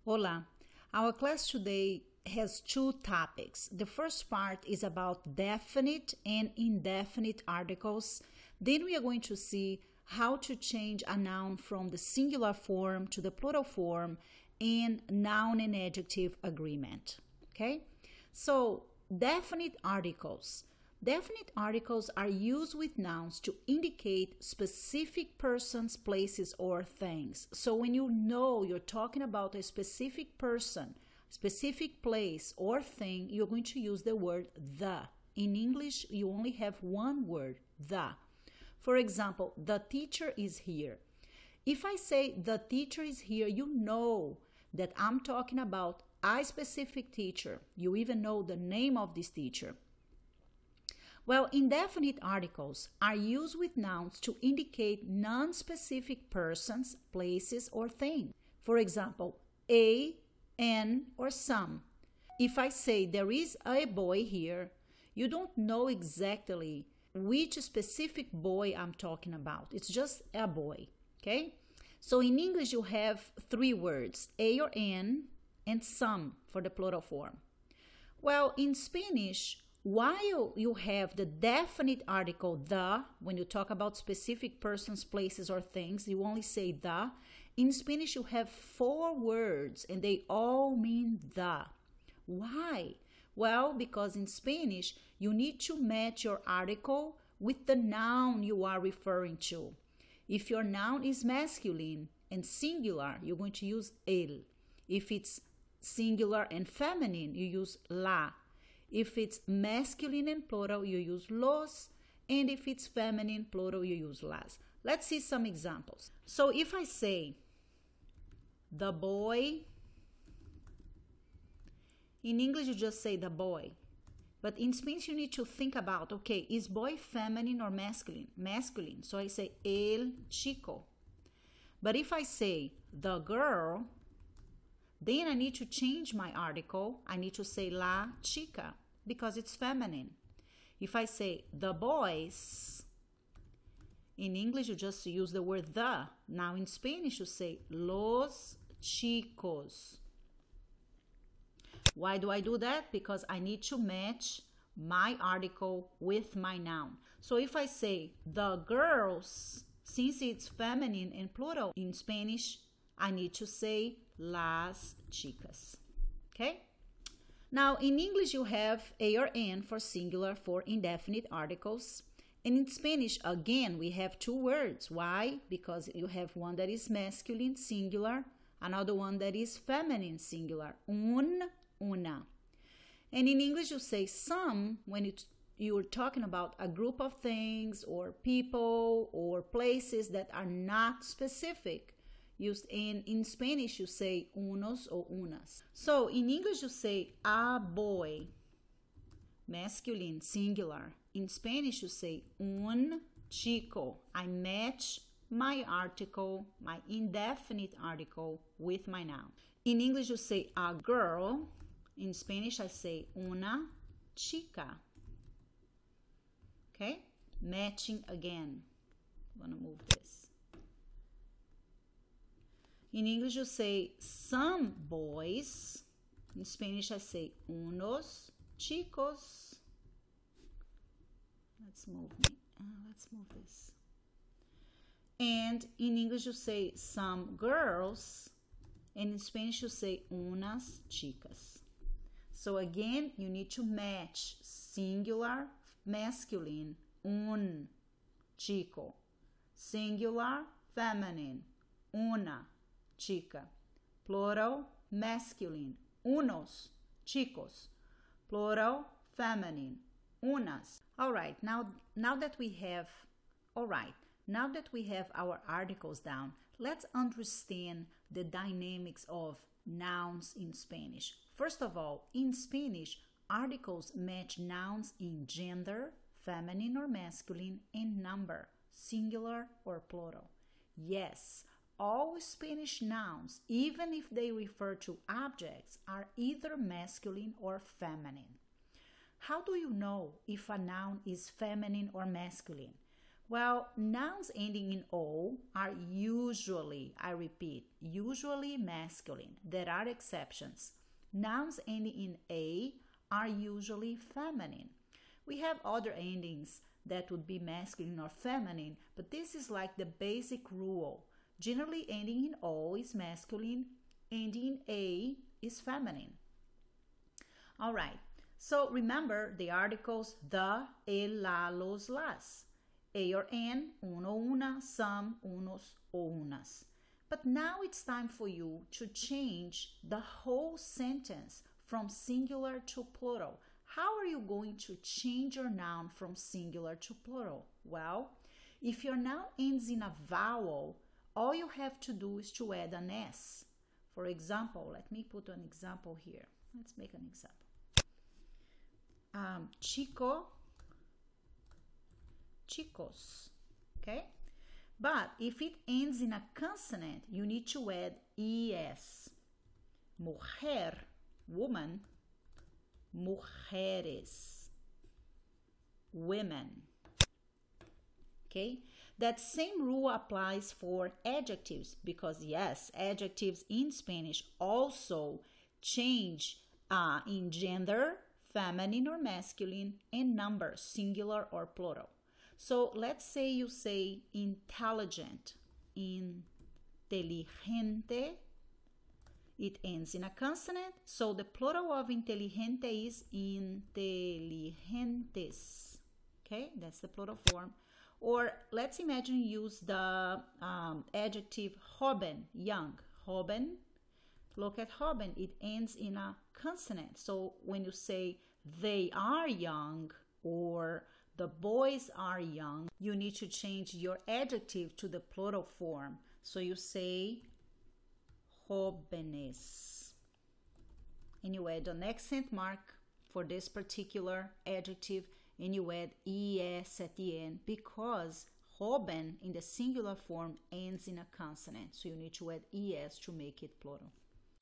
Hola. Our class today has two topics. The first part is about definite and indefinite articles. Then we are going to see how to change a noun from the singular form to the plural form in noun and adjective agreement. Okay? So, definite articles. Definite articles are used with nouns to indicate specific persons, places, or things. So when you know you're talking about a specific person, specific place, or thing, you're going to use the word the. In English, you only have one word, the. For example, the teacher is here. If I say the teacher is here, you know that I'm talking about a specific teacher. You even know the name of this teacher. Well, indefinite articles are used with nouns to indicate non-specific persons, places, or things. For example, a, an, or some. If I say there is a boy here, you don't know exactly which specific boy I'm talking about. It's just a boy, okay? So in English, you have three words, a or an, and some for the plural form. Well, in Spanish, while you have the definite article the, when you talk about specific persons, places, or things, you only say the. In Spanish, you have four words and they all mean the. Why? Well, because in Spanish, you need to match your article with the noun you are referring to. If your noun is masculine and singular, you're going to use el. If it's singular and feminine, you use la. If it's masculine and plural, you use los. And if it's feminine, plural, you use las. Let's see some examples. So if I say the boy, in English you just say the boy. But in Spanish you need to think about, okay, is boy feminine or masculine? Masculine. So I say el chico. But if I say the girl, then I need to change my article. I need to say la chica because it's feminine. If I say the boys, in English you just use the word the. Now in Spanish you say los chicos. Why do I do that? Because I need to match my article with my noun. So if I say the girls, since it's feminine and plural in Spanish, I need to say las chicas. Okay? Now, in English, you have a or an for singular for indefinite articles. And in Spanish, again, we have two words. Why? Because you have one that is masculine, singular, another one that is feminine, singular, un, una. And in English, you say some when you're talking about a group of things or people or places that are not specific. In Spanish, you say unos or unas. So in English, you say a boy, masculine, singular. In Spanish, you say un chico. I match my article, my indefinite article, with my noun. In English, you say a girl. In Spanish, I say una chica. Okay? Matching again. I'm going to move this. In English, you say some boys. In Spanish, I say unos chicos. Let's move this. And in English, you say some girls. And in Spanish, you say unas chicas. So again, you need to match singular, masculine, un chico. Singular, feminine, una chica. Plural, masculine, unos chicos. Plural, feminine, unas. All right, now that we have our articles down, let's understand the dynamics of nouns in Spanish. First of all, in Spanish, articles match nouns in gender, feminine or masculine, and number, singular or plural. Yes, all Spanish nouns, even if they refer to objects, are either masculine or feminine. How do you know if a noun is feminine or masculine? Well, nouns ending in O are usually, I repeat, usually masculine. There are exceptions. Nouns ending in A are usually feminine. We have other endings that would be masculine or feminine, but this is like the basic rule. Generally, ending in O is masculine, ending in A is feminine. All right, so remember the articles the, el, la, los, las. A or N, uno, una, some, unos, o unas. But now it's time for you to change the whole sentence from singular to plural. How are you going to change your noun from singular to plural? Well, if your noun ends in a vowel, all you have to do is to add an S. For example, let me put an example here. Let's make an example. Chico, chicos, okay? But if it ends in a consonant, you need to add es. Mujer, woman, mujeres, women. Okay? That same rule applies for adjectives because, yes, adjectives in Spanish also change in gender, feminine or masculine, and number, singular or plural. So let's say you say intelligent, inteligente. It ends in a consonant, so the plural of inteligente is inteligentes. Okay, that's the plural form. Or let's imagine you use the adjective joven, young. Joven, look at joven, it ends in a consonant. So when you say they are young or the boys are young, you need to change your adjective to the plural form. So you say jóvenes. And you add an accent mark for this particular adjective and you add es at the end because joven in the singular form ends in a consonant. So you need to add es to make it plural.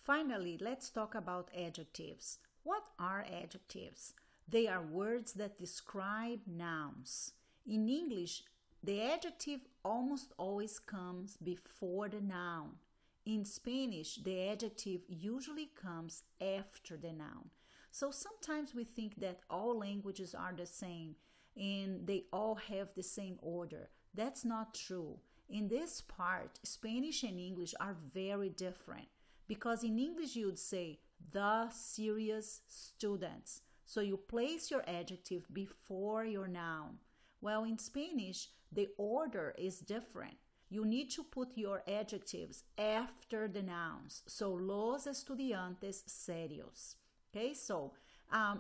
Finally, let's talk about adjectives. What are adjectives? They are words that describe nouns. In English, the adjective almost always comes before the noun. In Spanish, the adjective usually comes after the noun. So sometimes we think that all languages are the same and they all have the same order. That's not true. In this part, Spanish and English are very different because in English you would say the serious students. So you place your adjective before your noun. Well, in Spanish, the order is different. You need to put your adjectives after the nouns. So, los estudiantes serios. Okay, so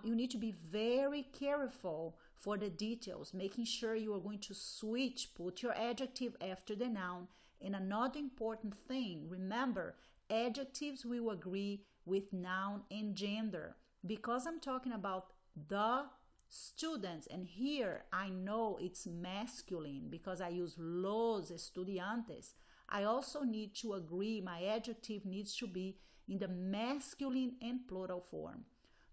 you need to be very careful for the details, making sure you are going to switch, put your adjective after the noun. And another important thing, remember, adjectives will agree with noun and gender. Because I'm talking about the students, and here I know it's masculine because I use los estudiantes, I also need to agree my adjective needs to be in the masculine and plural form.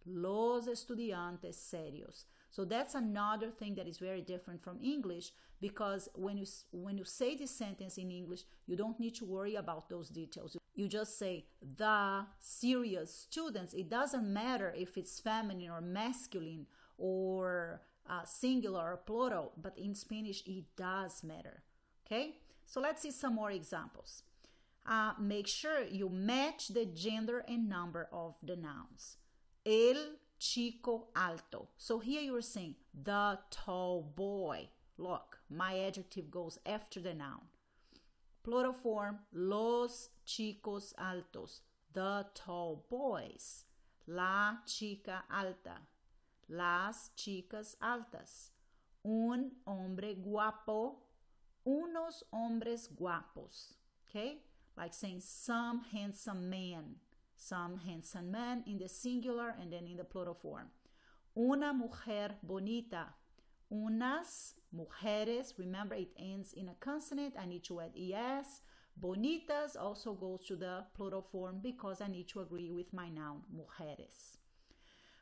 Los estudiantes serios. So that's another thing that is very different from English because when you say this sentence in English, you don't need to worry about those details. You just say the serious students. It doesn't matter if it's feminine or masculine or singular or plural, but in Spanish it does matter. Okay, so let's see some more examples. Make sure you match the gender and number of the nouns. El chico alto. So here you're saying the tall boy. Look, my adjective goes after the noun. Plural form, los chicos altos, the tall boys. La chica alta, las chicas altas. Un hombre guapo, unos hombres guapos. Okay? Like saying some handsome man in the singular and then in the plural form. Una mujer bonita, unas mujeres, remember it ends in a consonant, I need to add es. Bonitas also goes to the plural form because I need to agree with my noun, mujeres.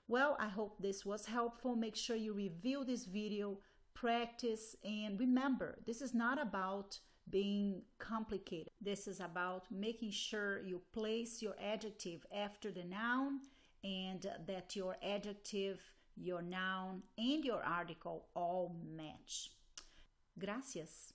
Well, I hope this was helpful. Make sure you review this video, practice, and remember, this is not about being complicated. This is about making sure you place your adjective after the noun and that your adjective, your noun, and your article all match. Gracias.